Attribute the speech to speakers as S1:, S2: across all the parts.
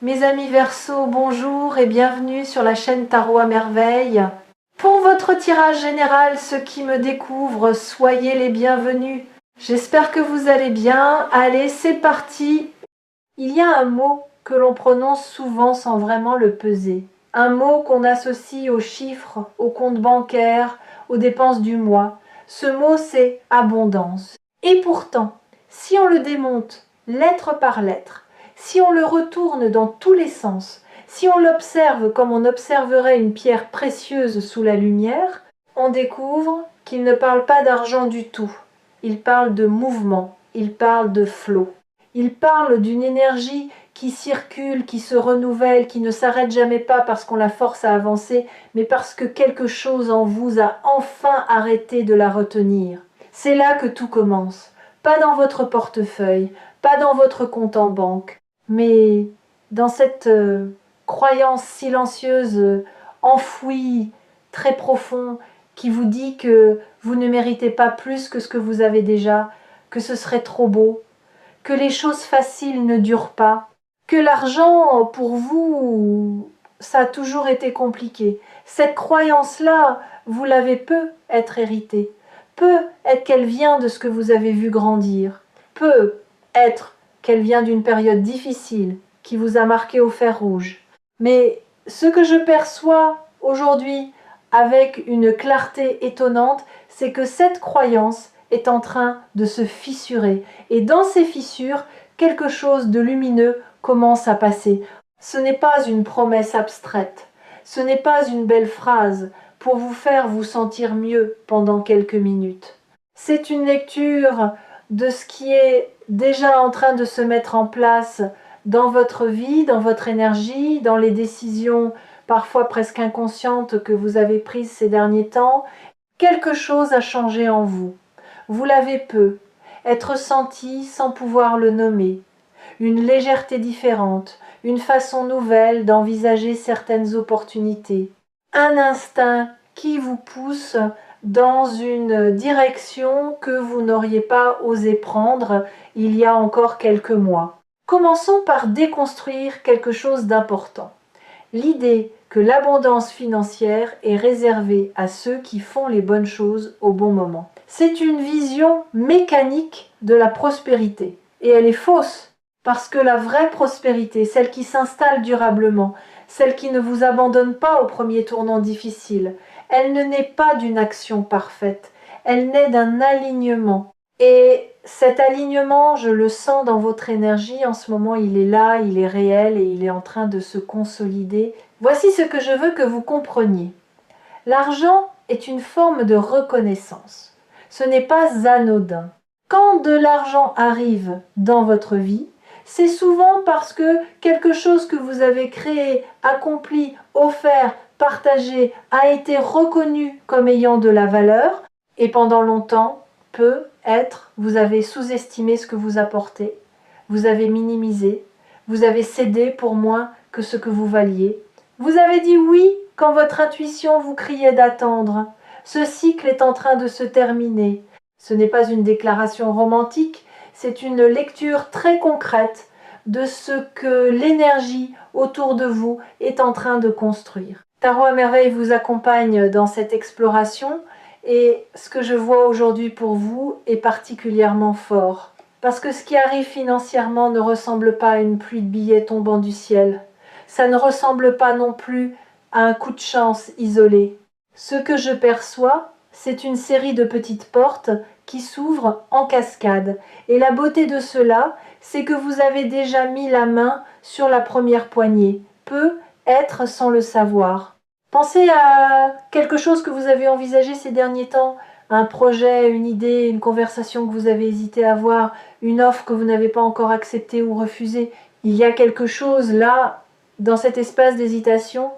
S1: Mes amis Verseaux, bonjour et bienvenue sur la chaîne Tarot à Merveille. Pour votre tirage général, ceux qui me découvrent, soyez les bienvenus. J'espère que vous allez bien. Allez, c'est parti. Il y a un mot que l'on prononce souvent sans vraiment le peser. Un mot qu'on associe aux chiffres, aux comptes bancaires, aux dépenses du mois. Ce mot, c'est abondance. Et pourtant, si on le démonte lettre par lettre, si on le retourne dans tous les sens, si on l'observe comme on observerait une pierre précieuse sous la lumière, on découvre qu'il ne parle pas d'argent du tout. Il parle de mouvement, il parle de flot. Il parle d'une énergie qui circule, qui se renouvelle, qui ne s'arrête jamais pas parce qu'on la force à avancer, mais parce que quelque chose en vous a enfin arrêté de la retenir. C'est là que tout commence. Pas dans votre portefeuille, pas dans votre compte en banque, mais dans cette croyance silencieuse, enfouie, très profond, qui vous dit que vous ne méritez pas plus que ce que vous avez déjà, que ce serait trop beau, que les choses faciles ne durent pas, que l'argent, pour vous, ça a toujours été compliqué. Cette croyance-là, vous l'avez peu être héritée, peut être qu'elle vient de ce que vous avez vu grandir, peut être qu'elle vient d'une période difficile qui vous a marqué au fer rouge. Mais ce que je perçois aujourd'hui avec une clarté étonnante, c'est que cette croyance est en train de se fissurer. Et dans ces fissures, quelque chose de lumineux commence à passer. Ce n'est pas une promesse abstraite, ce n'est pas une belle phrase pour vous faire vous sentir mieux pendant quelques minutes. C'est une lecture de ce qui est déjà en train de se mettre en place dans votre vie, dans votre énergie, dans les décisions parfois presque inconscientes que vous avez prises ces derniers temps. Quelque chose a changé en vous. Vous l'avez peu, être senti sans pouvoir le nommer. Une légèreté différente, une façon nouvelle d'envisager certaines opportunités. Un instinct qui vous pousse dans une direction que vous n'auriez pas osé prendre il y a encore quelques mois. Commençons par déconstruire quelque chose d'important. L'idée que l'abondance financière est réservée à ceux qui font les bonnes choses au bon moment. C'est une vision mécanique de la prospérité. Et elle est fausse, parce que la vraie prospérité, celle qui s'installe durablement, celle qui ne vous abandonne pas au premier tournant difficile, elle ne naît pas d'une action parfaite, elle naît d'un alignement. Et cet alignement, je le sens dans votre énergie, en ce moment il est là, il est réel et il est en train de se consolider. Voici ce que je veux que vous compreniez. L'argent est une forme de reconnaissance. Ce n'est pas anodin. Quand de l'argent arrive dans votre vie, c'est souvent parce que quelque chose que vous avez créé, accompli, offert, partagé, a été reconnu comme ayant de la valeur, et pendant longtemps, vous avez sous-estimé ce que vous apportez, vous avez minimisé, vous avez cédé pour moins que ce que vous valiez. Vous avez dit oui quand votre intuition vous criait d'attendre. Ce cycle est en train de se terminer. Ce n'est pas une déclaration romantique, c'est une lecture très concrète de ce que l'énergie autour de vous est en train de construire. Tarot à Merveille vous accompagne dans cette exploration et ce que je vois aujourd'hui pour vous est particulièrement fort. Parce que ce qui arrive financièrement ne ressemble pas à une pluie de billets tombant du ciel. Ça ne ressemble pas non plus à un coup de chance isolé. Ce que je perçois, c'est une série de petites portes qui s'ouvrent en cascade. Et la beauté de cela, c'est que vous avez déjà mis la main sur la première poignée. Peut être sans le savoir. Pensez à quelque chose que vous avez envisagé ces derniers temps, un projet, une idée, une conversation que vous avez hésité à avoir, une offre que vous n'avez pas encore acceptée ou refusée. Il y a quelque chose là, dans cet espace d'hésitation,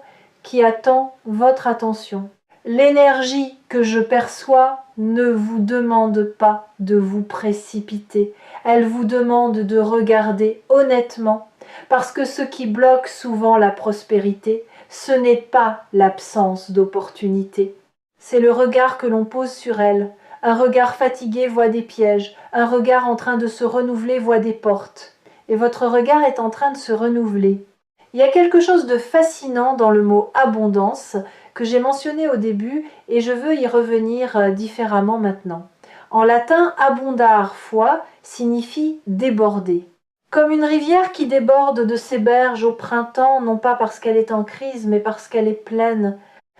S1: qui attend votre attention. L'énergie que je perçois ne vous demande pas de vous précipiter. Elle vous demande de regarder honnêtement, parce que ce qui bloque souvent la prospérité, ce n'est pas l'absence d'opportunité. C'est le regard que l'on pose sur elle. Un regard fatigué voit des pièges, un regard en train de se renouveler voit des portes. Et votre regard est en train de se renouveler. Il y a quelque chose de fascinant dans le mot abondance que j'ai mentionné au début et je veux y revenir différemment maintenant. En latin, abundar foi signifie déborder. Comme une rivière qui déborde de ses berges au printemps, non pas parce qu'elle est en crise, mais parce qu'elle est pleine,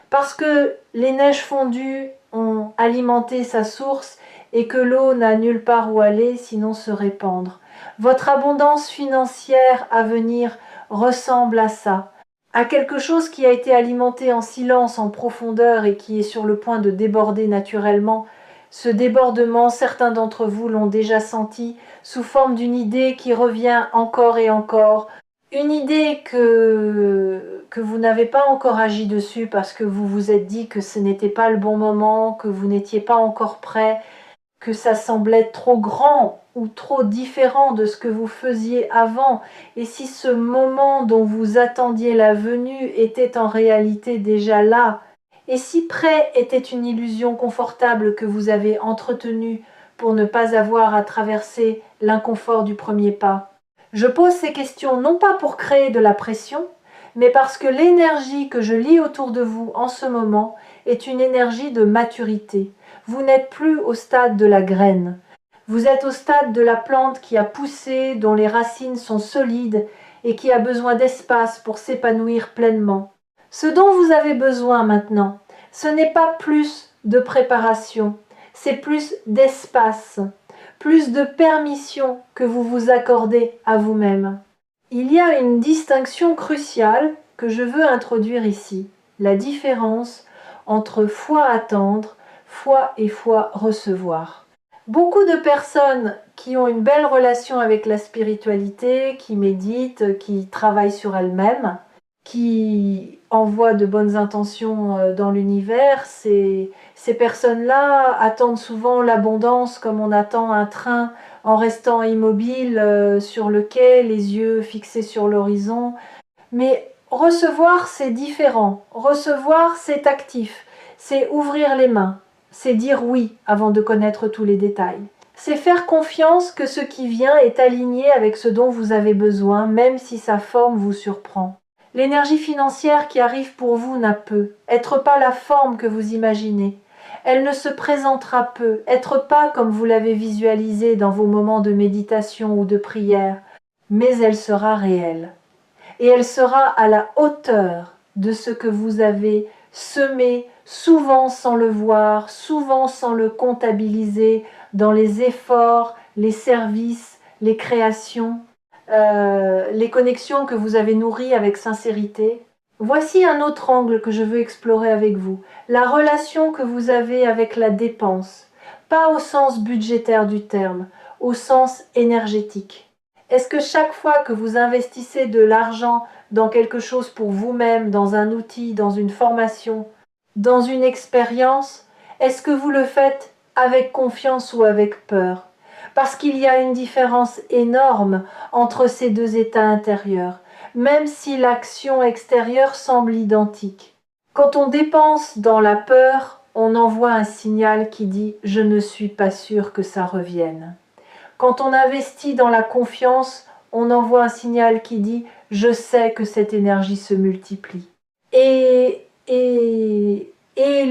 S1: parce que les neiges fondues ont alimenté sa source et que l'eau n'a nulle part où aller sinon se répandre. Votre abondance financière à venir ressemble à ça, à quelque chose qui a été alimenté en silence, en profondeur et qui est sur le point de déborder naturellement. Ce débordement, certains d'entre vous l'ont déjà senti sous forme d'une idée qui revient encore et encore, une idée que vous n'avez pas encore agi dessus parce que vous vous êtes dit que ce n'était pas le bon moment, que vous n'étiez pas encore prêt, que ça semblait trop grand ou trop différent de ce que vous faisiez avant. Et si ce moment dont vous attendiez la venue était en réalité déjà là, et si près était une illusion confortable que vous avez entretenue pour ne pas avoir à traverser l'inconfort du premier pas. Je pose ces questions non pas pour créer de la pression, mais parce que l'énergie que je lis autour de vous en ce moment est une énergie de maturité. Vous n'êtes plus au stade de la graine. Vous êtes au stade de la plante qui a poussé, dont les racines sont solides et qui a besoin d'espace pour s'épanouir pleinement. Ce dont vous avez besoin maintenant, ce n'est pas plus de préparation, c'est plus d'espace, plus de permission que vous vous accordez à vous-même. Il y a une distinction cruciale que je veux introduire ici, la différence entre foi attendre, foi et foi recevoir. Beaucoup de personnes qui ont une belle relation avec la spiritualité, qui méditent, qui travaillent sur elles-mêmes, qui envoient de bonnes intentions dans l'univers, ces personnes-là attendent souvent l'abondance comme on attend un train en restant immobile sur le quai, les yeux fixés sur l'horizon. Mais recevoir, c'est différent. Recevoir, c'est actif. C'est ouvrir les mains. C'est dire oui avant de connaître tous les détails. C'est faire confiance que ce qui vient est aligné avec ce dont vous avez besoin, même si sa forme vous surprend. L'énergie financière qui arrive pour vous n'a peut être pas la forme que vous imaginez. Elle ne se présentera peu, être pas comme vous l'avez visualisé dans vos moments de méditation ou de prière, mais elle sera réelle. Et elle sera à la hauteur de ce que vous avez semé, souvent sans le voir, souvent sans le comptabiliser, dans les efforts, les services, les créations, les connexions que vous avez nourries avec sincérité. Voici un autre angle que je veux explorer avec vous, la relation que vous avez avec la dépense, pas au sens budgétaire du terme, au sens énergétique. Est-ce que chaque fois que vous investissez de l'argent dans quelque chose pour vous-même, dans un outil, dans une formation, dans une expérience, est-ce que vous le faites avec confiance ou avec peur? Parce qu'il y a une différence énorme entre ces deux états intérieurs, même si l'action extérieure semble identique. Quand on dépense dans la peur, on envoie un signal qui dit « je ne suis pas sûr que ça revienne ». Quand on investit dans la confiance, on envoie un signal qui dit « je sais que cette énergie se multiplie ». Et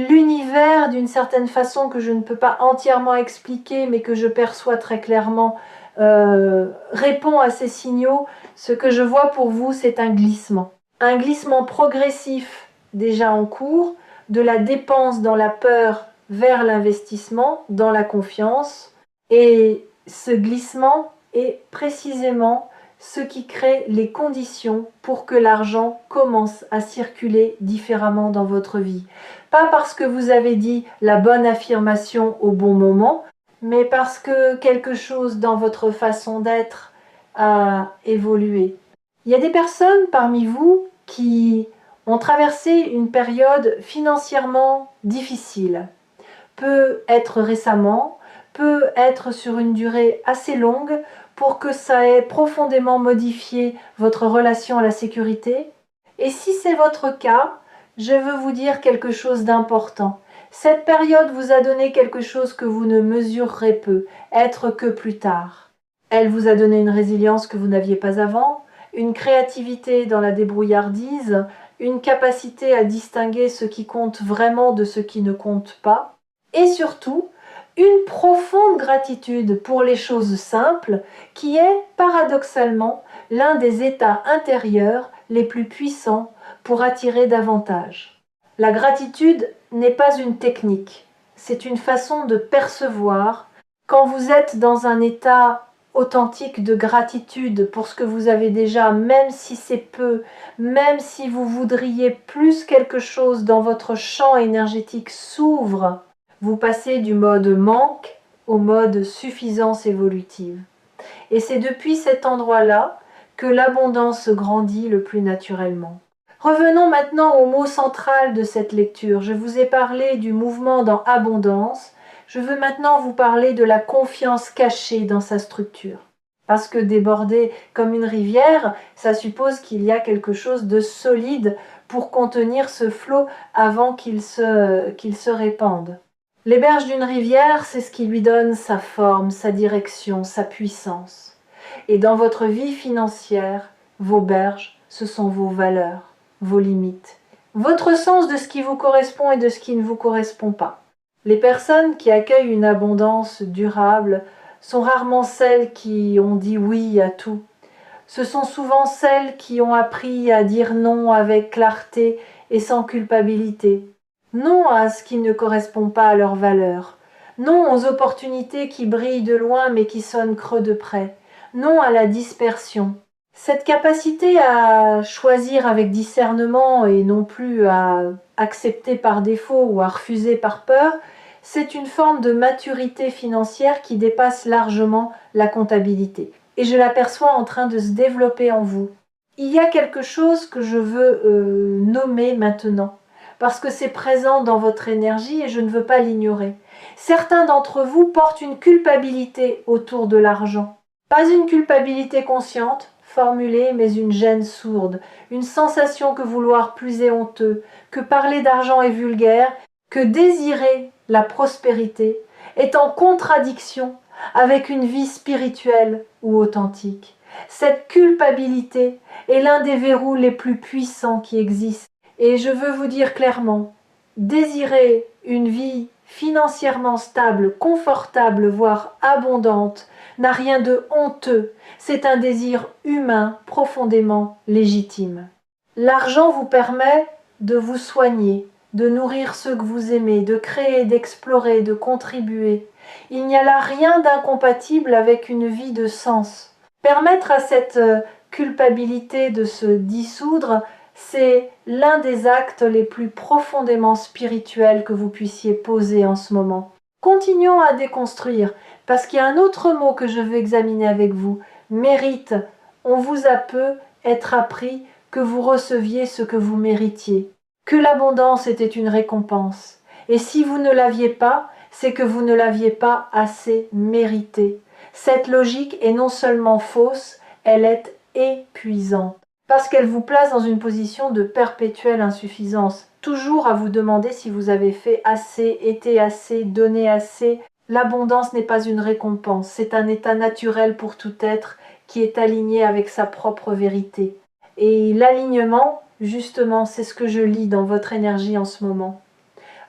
S1: l'univers, d'une certaine façon que je ne peux pas entièrement expliquer, mais que je perçois très clairement, répond à ces signaux. Ce que je vois pour vous, c'est un glissement progressif déjà en cours, de la dépense dans la peur vers l'investissement, dans la confiance, et ce glissement est précisément ce qui crée les conditions pour que l'argent commence à circuler différemment dans votre vie. Pas parce que vous avez dit la bonne affirmation au bon moment, mais parce que quelque chose dans votre façon d'être a évolué. Il y a des personnes parmi vous qui ont traversé une période financièrement difficile. Peut être récemment, peut être sur une durée assez longue pour que ça ait profondément modifié votre relation à la sécurité. Et si c'est votre cas, je veux vous dire quelque chose d'important. Cette période vous a donné quelque chose que vous ne mesurerez peu, être que plus tard. Elle vous a donné une résilience que vous n'aviez pas avant, une créativité dans la débrouillardise, une capacité à distinguer ce qui compte vraiment de ce qui ne compte pas, et surtout une profonde gratitude pour les choses simples qui est paradoxalement l'un des états intérieurs les plus puissants pour attirer davantage. La gratitude n'est pas une technique, c'est une façon de percevoir quand vous êtes dans un état authentique de gratitude pour ce que vous avez déjà, même si c'est peu, même si vous voudriez plus quelque chose dans votre champ énergétique s'ouvre, vous passez du mode manque au mode suffisance évolutive. Et c'est depuis cet endroit-là que l'abondance grandit le plus naturellement. Revenons maintenant au mot central de cette lecture. Je vous ai parlé du mouvement dans abondance. Je veux maintenant vous parler de la confiance cachée dans sa structure. Parce que déborder comme une rivière, ça suppose qu'il y a quelque chose de solide pour contenir ce flot avant qu'il se répande. Les berges d'une rivière, c'est ce qui lui donne sa forme, sa direction, sa puissance. Et dans votre vie financière, vos berges, ce sont vos valeurs, vos limites, votre sens de ce qui vous correspond et de ce qui ne vous correspond pas. Les personnes qui accueillent une abondance durable sont rarement celles qui ont dit oui à tout. Ce sont souvent celles qui ont appris à dire non avec clarté et sans culpabilité. Non à ce qui ne correspond pas à leurs valeurs. Non aux opportunités qui brillent de loin mais qui sonnent creux de près. Non à la dispersion. Cette capacité à choisir avec discernement et non plus à accepter par défaut ou à refuser par peur, c'est une forme de maturité financière qui dépasse largement la comptabilité. Et je l'aperçois en train de se développer en vous. Il y a quelque chose que je veux nommer maintenant, parce que c'est présent dans votre énergie et je ne veux pas l'ignorer. Certains d'entre vous portent une culpabilité autour de l'argent. Pas une culpabilité consciente, formulée, mais une gêne sourde, une sensation que vouloir plus est honteux, que parler d'argent est vulgaire, que désirer la prospérité est en contradiction avec une vie spirituelle ou authentique. Cette culpabilité est l'un des verrous les plus puissants qui existent. Et je veux vous dire clairement, désirer une vie financièrement stable, confortable, voire abondante, n'a rien de honteux. C'est un désir humain profondément légitime. L'argent vous permet de vous soigner, de nourrir ceux que vous aimez, de créer, d'explorer, de contribuer. Il n'y a là rien d'incompatible avec une vie de sens. Permettre à cette culpabilité de se dissoudre, c'est l'un des actes les plus profondément spirituels que vous puissiez poser en ce moment. Continuons à déconstruire, parce qu'il y a un autre mot que je veux examiner avec vous. Mérite. On vous a peu être appris que vous receviez ce que vous méritiez. Que l'abondance était une récompense. Et si vous ne l'aviez pas, c'est que vous ne l'aviez pas assez mérité. Cette logique est non seulement fausse, elle est épuisante. Parce qu'elle vous place dans une position de perpétuelle insuffisance. Toujours à vous demander si vous avez fait assez, été assez, donné assez. L'abondance n'est pas une récompense, c'est un état naturel pour tout être qui est aligné avec sa propre vérité. Et l'alignement, justement, c'est ce que je lis dans votre énergie en ce moment.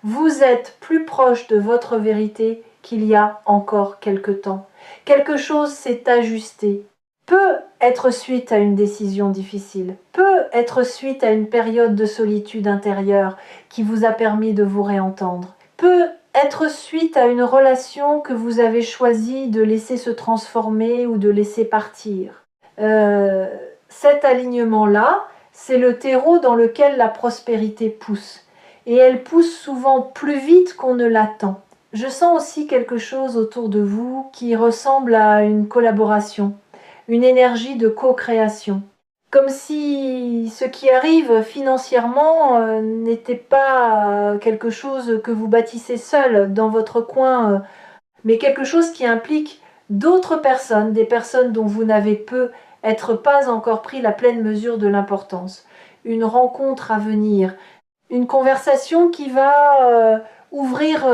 S1: Vous êtes plus proche de votre vérité qu'il y a encore quelque temps. Quelque chose s'est ajusté. Peut être suite à une décision difficile, peut être suite à une période de solitude intérieure qui vous a permis de vous réentendre, peut être suite à une relation que vous avez choisi de laisser se transformer ou de laisser partir. Cet alignement-là, c'est le terreau dans lequel la prospérité pousse. Et elle pousse souvent plus vite qu'on ne l'attend. Je sens aussi quelque chose autour de vous qui ressemble à une collaboration, une énergie de co-création. Comme si ce qui arrive financièrement n'était pas quelque chose que vous bâtissez seul dans votre coin, mais quelque chose qui implique d'autres personnes, des personnes dont vous n'avez peut-être pas encore pris la pleine mesure de l'importance. Une rencontre à venir, une conversation qui va ouvrir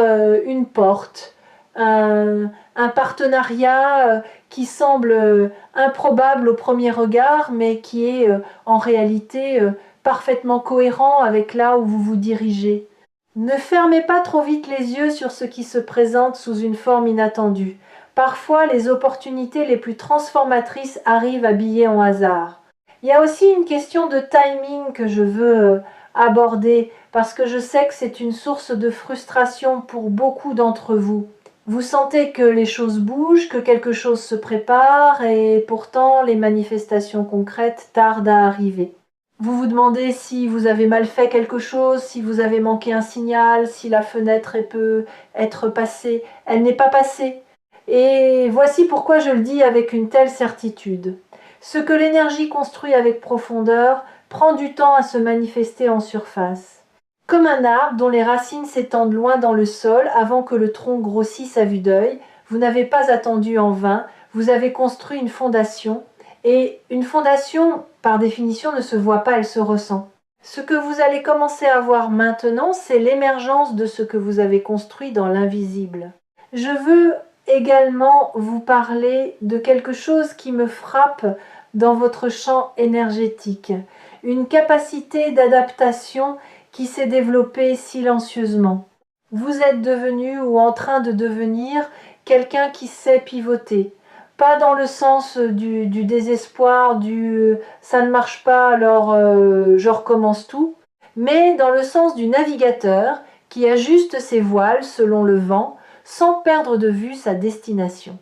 S1: une porte, un partenariat qui semble improbable au premier regard, mais qui est en réalité parfaitement cohérent avec là où vous vous dirigez. Ne fermez pas trop vite les yeux sur ce qui se présente sous une forme inattendue. Parfois, les opportunités les plus transformatrices arrivent habillées en hasard. Il y a aussi une question de timing que je veux aborder parce que je sais que c'est une source de frustration pour beaucoup d'entre vous. Vous sentez que les choses bougent, que quelque chose se prépare et pourtant les manifestations concrètes tardent à arriver. Vous vous demandez si vous avez mal fait quelque chose, si vous avez manqué un signal, si la fenêtre peut être passée. Elle n'est pas passée. Et voici pourquoi je le dis avec une telle certitude. Ce que l'énergie construit avec profondeur prend du temps à se manifester en surface. Comme un arbre dont les racines s'étendent loin dans le sol avant que le tronc grossisse à vue d'œil, vous n'avez pas attendu en vain, vous avez construit une fondation, et une fondation, par définition, ne se voit pas, elle se ressent. Ce que vous allez commencer à voir maintenant, c'est l'émergence de ce que vous avez construit dans l'invisible. Je veux également vous parler de quelque chose qui me frappe dans votre champ énergétique, une capacité d'adaptation qui s'est développée silencieusement. Vous êtes devenu ou en train de devenir quelqu'un qui sait pivoter. Pas dans le sens du désespoir, du ça ne marche pas alors je recommence tout, mais dans le sens du navigateur qui ajuste ses voiles selon le vent sans perdre de vue sa destination.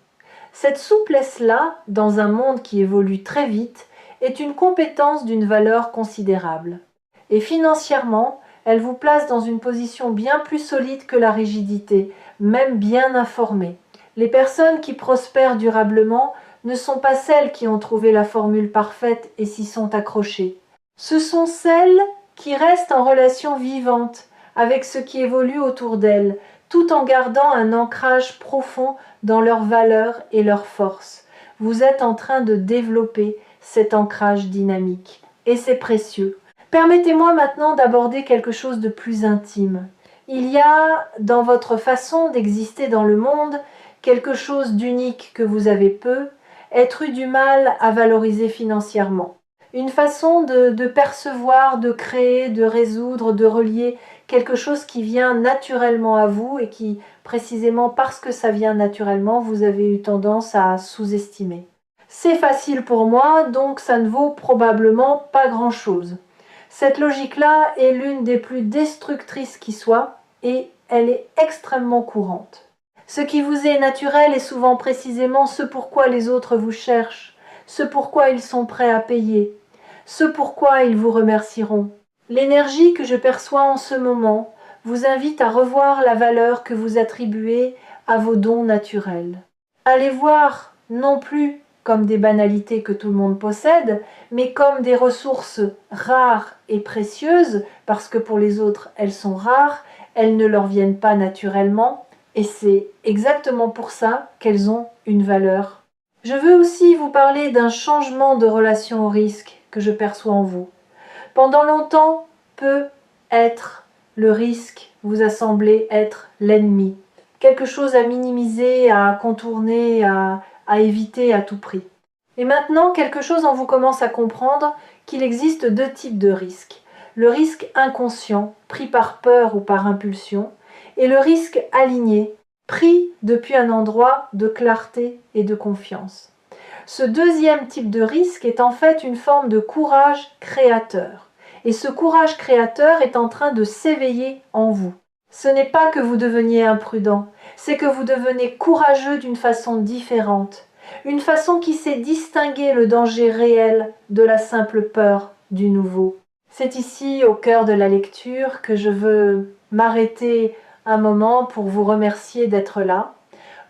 S1: Cette souplesse-là, dans un monde qui évolue très vite, est une compétence d'une valeur considérable. Et financièrement, elle vous place dans une position bien plus solide que la rigidité, même bien informée. Les personnes qui prospèrent durablement ne sont pas celles qui ont trouvé la formule parfaite et s'y sont accrochées. Ce sont celles qui restent en relation vivante avec ce qui évolue autour d'elles, tout en gardant un ancrage profond dans leurs valeurs et leurs forces. Vous êtes en train de développer cet ancrage dynamique. Et c'est précieux. Permettez-moi maintenant d'aborder quelque chose de plus intime. Il y a, dans votre façon d'exister dans le monde, quelque chose d'unique que vous avez peu, être eu du mal à valoriser financièrement. Une façon de percevoir, de créer, de résoudre, de relier quelque chose qui vient naturellement à vous et qui, précisément parce que ça vient naturellement, vous avez eu tendance à sous-estimer. C'est facile pour moi, donc ça ne vaut probablement pas grand-chose. Cette logique-là est l'une des plus destructrices qui soit et elle est extrêmement courante. Ce qui vous est naturel est souvent précisément ce pourquoi les autres vous cherchent, ce pourquoi ils sont prêts à payer, ce pourquoi ils vous remercieront. L'énergie que je perçois en ce moment vous invite à revoir la valeur que vous attribuez à vos dons naturels. Allez voir non plus comme des banalités que tout le monde possède, mais comme des ressources rares et précieuses, parce que pour les autres elles sont rares, elles ne leur viennent pas naturellement, et c'est exactement pour ça qu'elles ont une valeur. Je veux aussi vous parler d'un changement de relation au risque que je perçois en vous. Pendant longtemps, peut-être le risque vous a semblé être l'ennemi, quelque chose à minimiser, à contourner, à éviter à tout prix. Et maintenant, quelque chose en vous commence à comprendre qu'il existe deux types de risques. Le risque inconscient, pris par peur ou par impulsion, et le risque aligné, pris depuis un endroit de clarté et de confiance. Ce deuxième type de risque est en fait une forme de courage créateur. Et ce courage créateur est en train de s'éveiller en vous. Ce n'est pas que vous deveniez imprudent, c'est que vous devenez courageux d'une façon différente. Une façon qui sait distinguer le danger réel de la simple peur du nouveau. C'est ici, au cœur de la lecture, que je veux m'arrêter un moment pour vous remercier d'être là.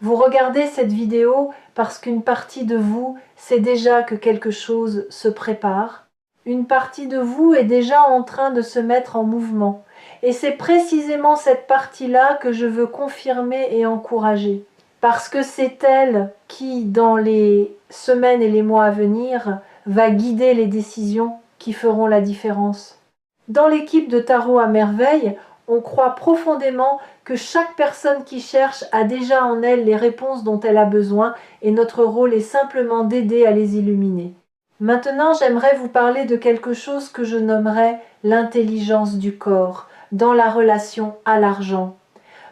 S1: Vous regardez cette vidéo parce qu'une partie de vous sait déjà que quelque chose se prépare. Une partie de vous est déjà en train de se mettre en mouvement. Et c'est précisément cette partie-là que je veux confirmer et encourager. Parce que c'est elle qui, dans les semaines et les mois à venir, va guider les décisions qui feront la différence. Dans l'équipe de Tarot à Merveille, On croit profondément que chaque personne qui cherche a déjà en elle les réponses dont elle a besoin et notre rôle est simplement d'aider à les illuminer. Maintenant, j'aimerais vous parler de quelque chose que je nommerais l'intelligence du corps dans la relation à l'argent.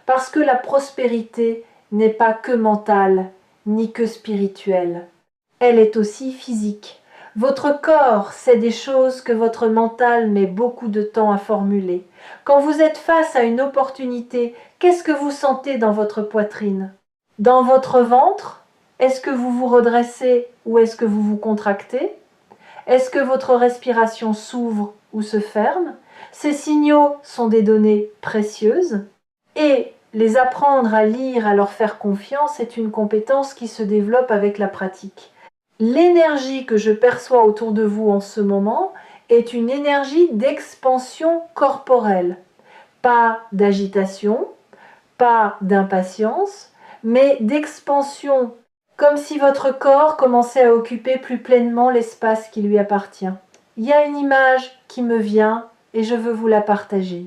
S1: Parce que la prospérité n'est pas que mentale, ni que spirituelle. Elle est aussi physique. Votre corps sait des choses que votre mental met beaucoup de temps à formuler. Quand vous êtes face à une opportunité, qu'est-ce que vous sentez dans votre poitrine? Dans votre ventre? Est-ce que vous vous redressez ou est-ce que vous vous contractez? Est-ce que votre respiration s'ouvre ou se ferme? Ces signaux sont des données précieuses et les apprendre à lire, à leur faire confiance est une compétence qui se développe avec la pratique. L'énergie que je perçois autour de vous en ce moment est une énergie d'expansion corporelle. Pas d'agitation, pas d'impatience, mais d'expansion, comme si votre corps commençait à occuper plus pleinement l'espace qui lui appartient. Il y a une image qui me vient et je veux vous la partager.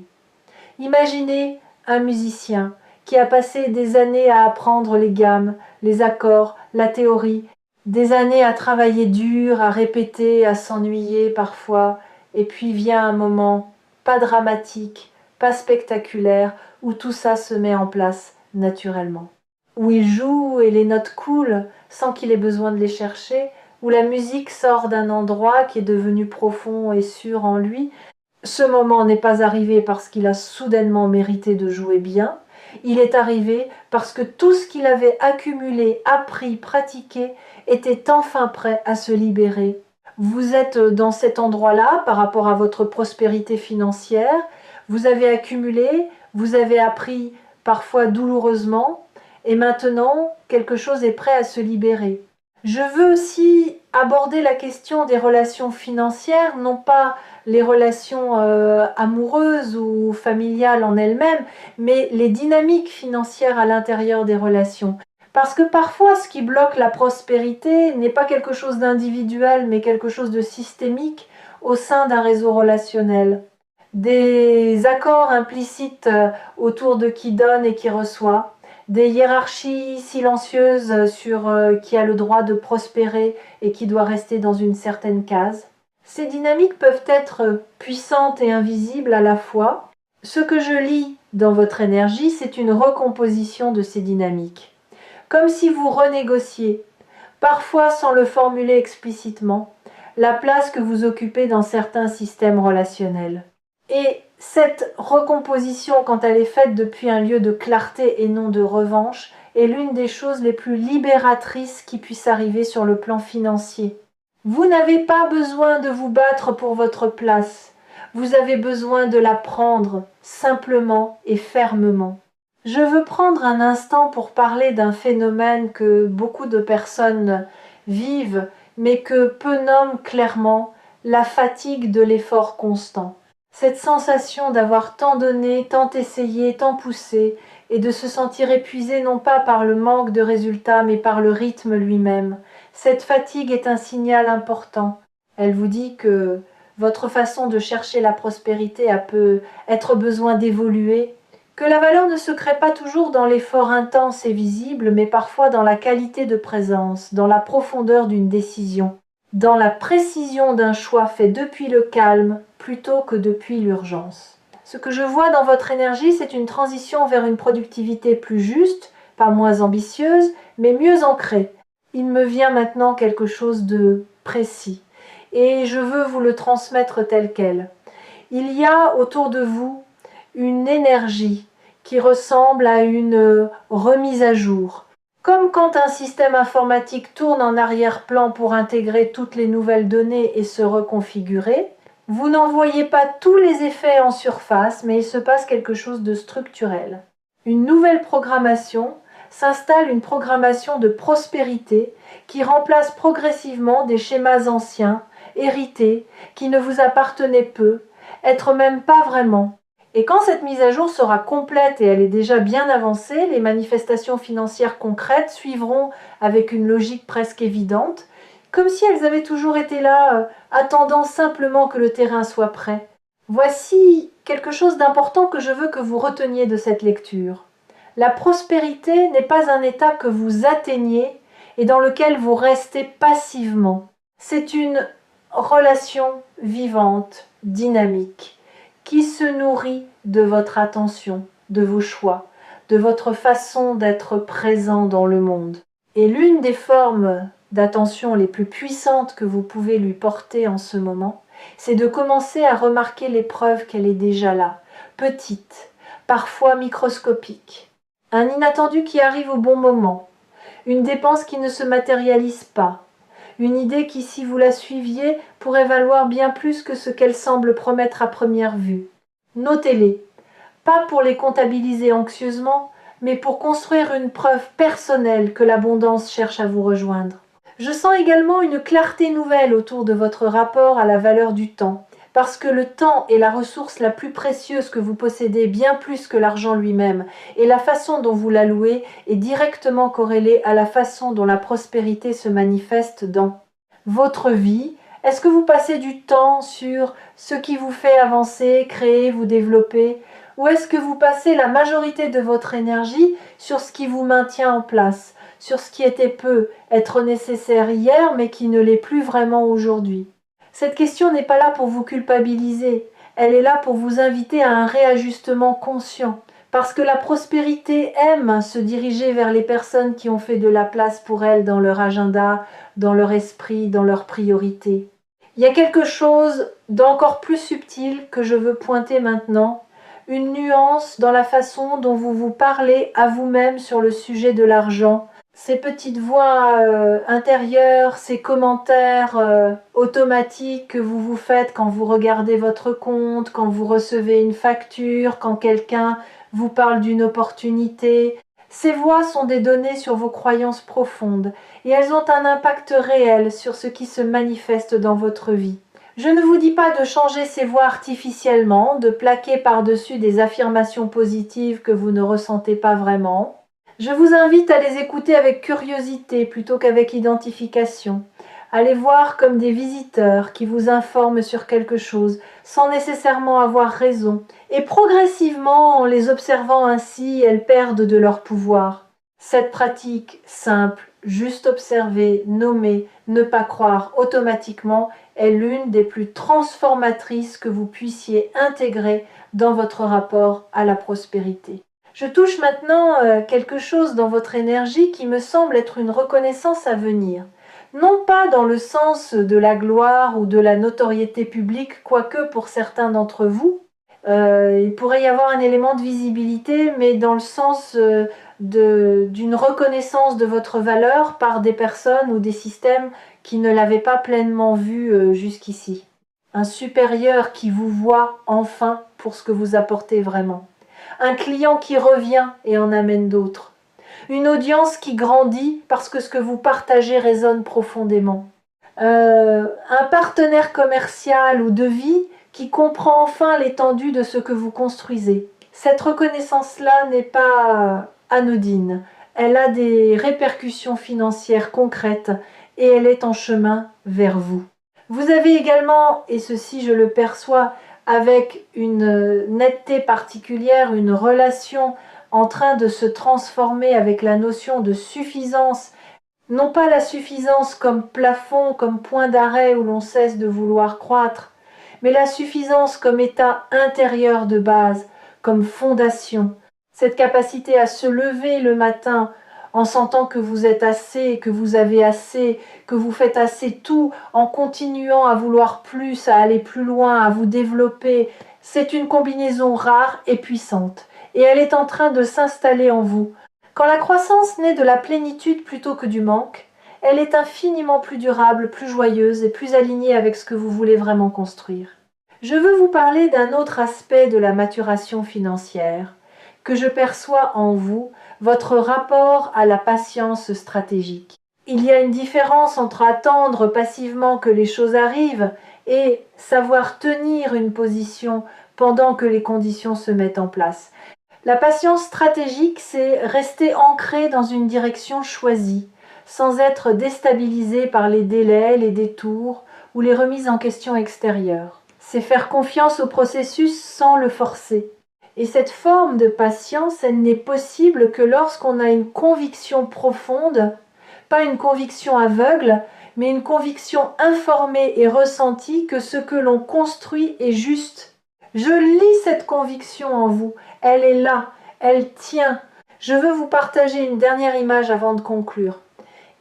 S1: Imaginez un musicien qui a passé des années à apprendre les gammes, les accords, la théorie, des années à travailler dur, à répéter, à s'ennuyer parfois, et puis vient un moment pas dramatique, pas spectaculaire, où tout ça se met en place naturellement. Où il joue et les notes coulent sans qu'il ait besoin de les chercher, où la musique sort d'un endroit qui est devenu profond et sûr en lui. Ce moment n'est pas arrivé parce qu'il a soudainement mérité de jouer bien, il est arrivé parce que tout ce qu'il avait accumulé, appris, pratiqué était enfin prêt à se libérer. Vous êtes dans cet endroit-là par rapport à votre prospérité financière, vous avez accumulé, vous avez appris parfois douloureusement, et maintenant quelque chose est prêt à se libérer. Je veux aussi aborder la question des relations financières, non pas les relations amoureuses ou familiales en elles-mêmes, mais les dynamiques financières à l'intérieur des relations. Parce que parfois, ce qui bloque la prospérité n'est pas quelque chose d'individuel, mais quelque chose de systémique au sein d'un réseau relationnel. Des accords implicites autour de qui donne et qui reçoit, des hiérarchies silencieuses sur qui a le droit de prospérer et qui doit rester dans une certaine case. Ces dynamiques peuvent être puissantes et invisibles à la fois. Ce que je lis dans votre énergie, c'est une recomposition de ces dynamiques. Comme si vous renégociez, parfois sans le formuler explicitement, la place que vous occupez dans certains systèmes relationnels. Et cette recomposition, quand elle est faite depuis un lieu de clarté et non de revanche, est l'une des choses les plus libératrices qui puissent arriver sur le plan financier. Vous n'avez pas besoin de vous battre pour votre place. Vous avez besoin de la prendre simplement et fermement. Je veux prendre un instant pour parler d'un phénomène que beaucoup de personnes vivent, mais que peu nomment clairement la fatigue de l'effort constant. Cette sensation d'avoir tant donné, tant essayé, tant poussé, et de se sentir épuisé non pas par le manque de résultats, mais par le rythme lui-même. Cette fatigue est un signal important. Elle vous dit que votre façon de chercher la prospérité a peut être besoin d'évoluer, que la valeur ne se crée pas toujours dans l'effort intense et visible, mais parfois dans la qualité de présence, dans la profondeur d'une décision, dans la précision d'un choix fait depuis le calme plutôt que depuis l'urgence. Ce que je vois dans votre énergie, c'est une transition vers une productivité plus juste, pas moins ambitieuse, mais mieux ancrée. Il me vient maintenant quelque chose de précis, et je veux vous le transmettre tel quel. Il y a autour de vous une énergie qui ressemble à une remise à jour. Comme quand un système informatique tourne en arrière-plan pour intégrer toutes les nouvelles données et se reconfigurer, vous n'en voyez pas tous les effets en surface, mais il se passe quelque chose de structurel. Une nouvelle programmation s'installe, une programmation de prospérité qui remplace progressivement des schémas anciens, hérités, qui ne vous appartenaient peu, être même pas vraiment. Et quand cette mise à jour sera complète et elle est déjà bien avancée, les manifestations financières concrètes suivront avec une logique presque évidente, comme si elles avaient toujours été là, attendant simplement que le terrain soit prêt. Voici quelque chose d'important que je veux que vous reteniez de cette lecture. La prospérité n'est pas un état que vous atteignez et dans lequel vous restez passivement. C'est une relation vivante, dynamique, qui se nourrit de votre attention, de vos choix, de votre façon d'être présent dans le monde. Et l'une des formes d'attention les plus puissantes que vous pouvez lui porter en ce moment, c'est de commencer à remarquer les preuves qu'elle est déjà là, petite, parfois microscopique. Un inattendu qui arrive au bon moment, une dépense qui ne se matérialise pas, une idée qui, si vous la suiviez, pourrait valoir bien plus que ce qu'elle semble promettre à première vue. Notez-les, pas pour les comptabiliser anxieusement, mais pour construire une preuve personnelle que l'abondance cherche à vous rejoindre. Je sens également une clarté nouvelle autour de votre rapport à la valeur du temps, parce que le temps est la ressource la plus précieuse que vous possédez, bien plus que l'argent lui-même, et la façon dont vous l'allouez est directement corrélée à la façon dont la prospérité se manifeste dans votre vie. Est-ce que vous passez du temps sur ce qui vous fait avancer, créer, vous développer, ou est-ce que vous passez la majorité de votre énergie sur ce qui vous maintient en place, sur ce qui était peut être nécessaire hier mais qui ne l'est plus vraiment aujourd'hui? Cette question n'est pas là pour vous culpabiliser, elle est là pour vous inviter à un réajustement conscient, parce que la prospérité aime se diriger vers les personnes qui ont fait de la place pour elle dans leur agenda, dans leur esprit, dans leurs priorités. Il y a quelque chose d'encore plus subtil que je veux pointer maintenant, une nuance dans la façon dont vous vous parlez à vous-même sur le sujet de l'argent. Ces petites voix intérieures, ces commentaires automatiques que vous vous faites quand vous regardez votre compte, quand vous recevez une facture, quand quelqu'un vous parle d'une opportunité. Ces voix sont des données sur vos croyances profondes et elles ont un impact réel sur ce qui se manifeste dans votre vie. Je ne vous dis pas de changer ces voix artificiellement, de plaquer par-dessus des affirmations positives que vous ne ressentez pas vraiment. Je vous invite à les écouter avec curiosité plutôt qu'avec identification, à les voir comme des visiteurs qui vous informent sur quelque chose sans nécessairement avoir raison, et progressivement, en les observant ainsi, elles perdent de leur pouvoir. Cette pratique simple, juste observer, nommer, ne pas croire automatiquement, est l'une des plus transformatrices que vous puissiez intégrer dans votre rapport à la prospérité. Je touche maintenant quelque chose dans votre énergie qui me semble être une reconnaissance à venir. Non pas dans le sens de la gloire ou de la notoriété publique, quoique pour certains d'entre vous, il pourrait y avoir un élément de visibilité, mais dans le sens d'une reconnaissance de votre valeur par des personnes ou des systèmes qui ne l'avaient pas pleinement vu jusqu'ici. Un supérieur qui vous voit enfin pour ce que vous apportez vraiment. Un client qui revient et en amène d'autres. Une audience qui grandit parce que ce que vous partagez résonne profondément. Un partenaire commercial ou de vie qui comprend enfin l'étendue de ce que vous construisez. Cette reconnaissance-là n'est pas anodine. Elle a des répercussions financières concrètes et elle est en chemin vers vous. Vous avez également, et ceci je le perçois avec une netteté particulière, une relation en train de se transformer avec la notion de suffisance, non pas la suffisance comme plafond, comme point d'arrêt où l'on cesse de vouloir croître, mais la suffisance comme état intérieur de base, comme fondation, cette capacité à se lever le matin en sentant que vous êtes assez, que vous avez assez, que vous faites assez tout, en continuant à vouloir plus, à aller plus loin, à vous développer. C'est une combinaison rare et puissante, et elle est en train de s'installer en vous. Quand la croissance naît de la plénitude plutôt que du manque, elle est infiniment plus durable, plus joyeuse et plus alignée avec ce que vous voulez vraiment construire. Je veux vous parler d'un autre aspect de la maturation financière que je perçois en vous, votre rapport à la patience stratégique. Il y a une différence entre attendre passivement que les choses arrivent et savoir tenir une position pendant que les conditions se mettent en place. La patience stratégique, c'est rester ancré dans une direction choisie, sans être déstabilisé par les délais, les détours ou les remises en question extérieures. C'est faire confiance au processus sans le forcer. Et cette forme de patience, elle n'est possible que lorsqu'on a une conviction profonde, pas une conviction aveugle, mais une conviction informée et ressentie que ce que l'on construit est juste. Je lis cette conviction en vous, elle est là, elle tient. Je veux vous partager une dernière image avant de conclure.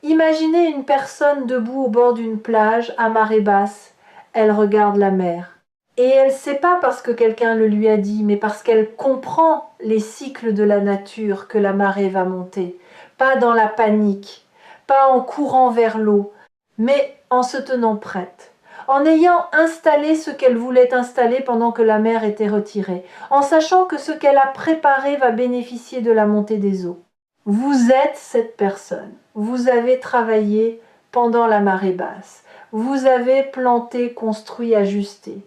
S1: Imaginez une personne debout au bord d'une plage à marée basse. Elle regarde la mer. Et elle ne sait pas parce que quelqu'un le lui a dit, mais parce qu'elle comprend les cycles de la nature que la marée va monter. Pas dans la panique, pas en courant vers l'eau, mais en se tenant prête. En ayant installé ce qu'elle voulait installer pendant que la mer était retirée, en sachant que ce qu'elle a préparé va bénéficier de la montée des eaux. Vous êtes cette personne. Vous avez travaillé pendant la marée basse. Vous avez planté, construit, ajusté.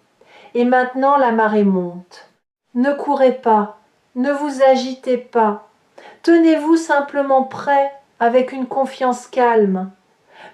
S1: Et maintenant la marée monte. Ne courez pas, ne vous agitez pas. Tenez-vous simplement prêt avec une confiance calme.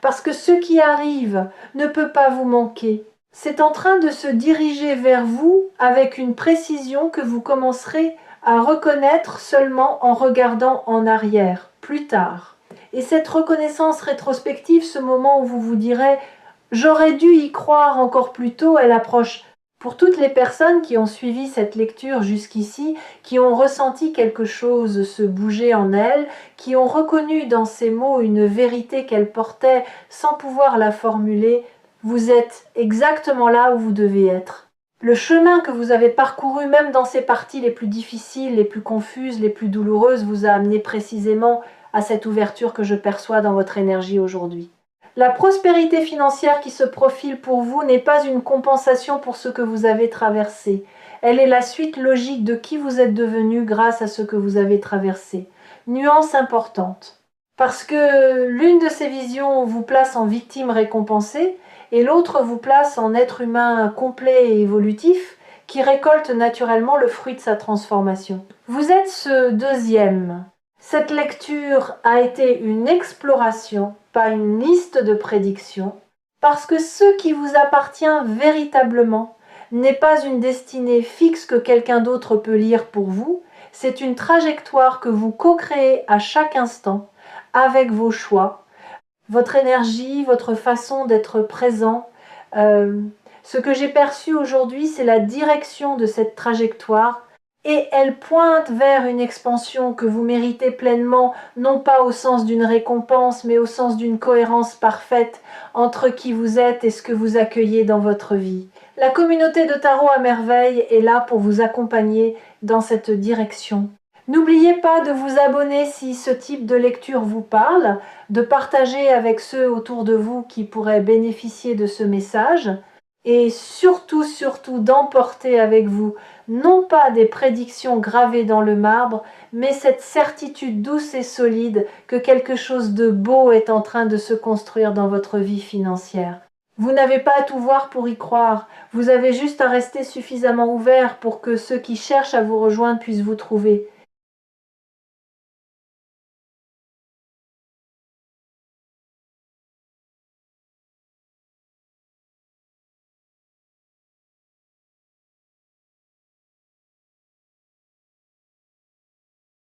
S1: Parce que ce qui arrive ne peut pas vous manquer. C'est en train de se diriger vers vous avec une précision que vous commencerez à reconnaître seulement en regardant en arrière, plus tard. Et cette reconnaissance rétrospective, ce moment où vous vous direz « j'aurais dû y croire encore plus tôt », elle approche. Pour toutes les personnes qui ont suivi cette lecture jusqu'ici, qui ont ressenti quelque chose se bouger en elles, qui ont reconnu dans ces mots une vérité qu'elle portait sans pouvoir la formuler, vous êtes exactement là où vous devez être. Le chemin que vous avez parcouru, même dans ces parties les plus difficiles, les plus confuses, les plus douloureuses, vous a amené précisément à cette ouverture que je perçois dans votre énergie aujourd'hui. La prospérité financière qui se profile pour vous n'est pas une compensation pour ce que vous avez traversé. Elle est la suite logique de qui vous êtes devenu grâce à ce que vous avez traversé. Nuance importante. Parce que l'une de ces visions vous place en victime récompensée et l'autre vous place en être humain complet et évolutif qui récolte naturellement le fruit de sa transformation. Vous êtes ce deuxième. Cette lecture a été une exploration, pas une liste de prédictions, parce que ce qui vous appartient véritablement n'est pas une destinée fixe que quelqu'un d'autre peut lire pour vous, c'est une trajectoire que vous co-créez à chaque instant avec vos choix, votre énergie, votre façon d'être présent. Ce que j'ai perçu aujourd'hui, c'est la direction de cette trajectoire et elle pointe vers une expansion que vous méritez pleinement, non pas au sens d'une récompense, mais au sens d'une cohérence parfaite entre qui vous êtes et ce que vous accueillez dans votre vie. La communauté de Tarot à Merveille est là pour vous accompagner dans cette direction. N'oubliez pas de vous abonner si ce type de lecture vous parle, de partager avec ceux autour de vous qui pourraient bénéficier de ce message et surtout d'emporter avec vous non pas des prédictions gravées dans le marbre, mais cette certitude douce et solide que quelque chose de beau est en train de se construire dans votre vie financière. Vous n'avez pas à tout voir pour y croire, vous avez juste à rester suffisamment ouvert pour que ceux qui cherchent à vous rejoindre puissent vous trouver.